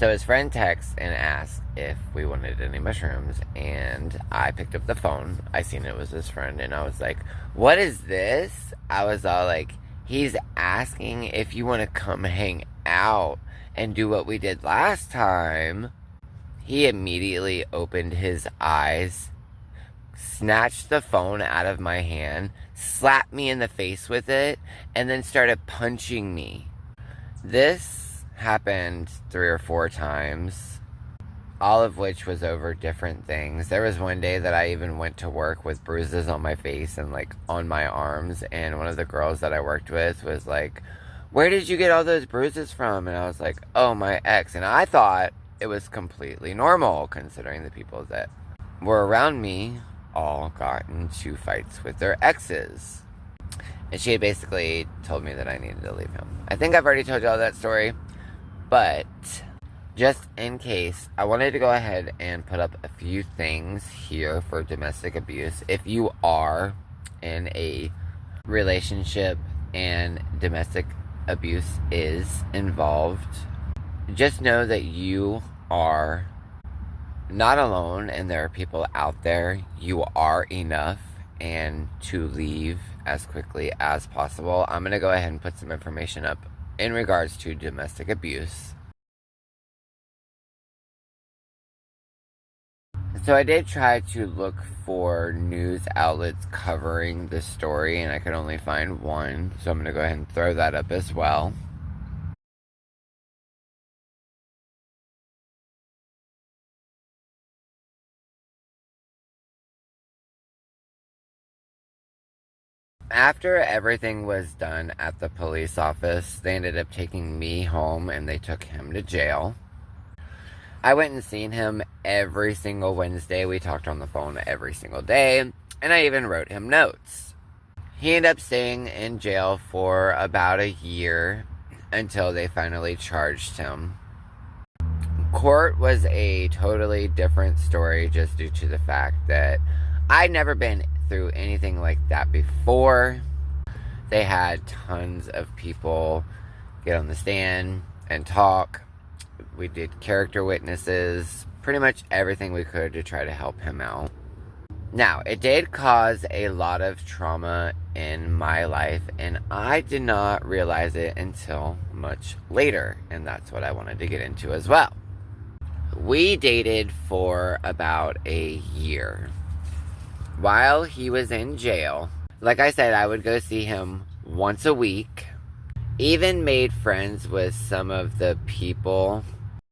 So his friend texts and asks if we wanted any mushrooms, and I picked up the phone. I seen it was his friend, and I was like, what is this? I was all like, he's asking if you want to come hang out and do what we did last time. He immediately opened his eyes, snatched the phone out of my hand, slapped me in the face with it, and then started punching me. This happened 3 or 4 times, all of which was over different things. There was one day that I even went to work with bruises on my face and like on my arms, and one of the girls that I worked with was like, where did you get all those bruises from? And I was like, oh, my ex. And I thought it was completely normal, considering the people that were around me all got into fights with their exes. And she had basically told me that I needed to leave him. I think I've already told y'all that story, but just in case, I wanted to go ahead and put up a few things here for domestic abuse. If you are in a relationship and domestic abuse is involved, just know that you are not alone, and there are people out there. You are enough, and to leave as quickly as possible. I'm going to go ahead and put some information up in regards to domestic abuse. So I did try to look for news outlets covering this story, and I could only find one, so I'm going to go ahead and throw that up as well. After everything was done at the police office, they ended up taking me home and they took him to jail. I went and seen him every single Wednesday. We talked on the phone every single day, and I even wrote him notes. He ended up staying in jail for about a year until they finally charged him. Court was a totally different story, just due to the fact that I'd never been through anything like that before. They had tons of people get on the stand and talk. We did character witnesses, pretty much everything we could to try to help him out. Now, it did cause a lot of trauma in my life, and I did not realize it until much later, and that's what I wanted to get into as well. We dated for about a year. While he was in jail, like I said, I would go see him once a week. Even made friends with some of the people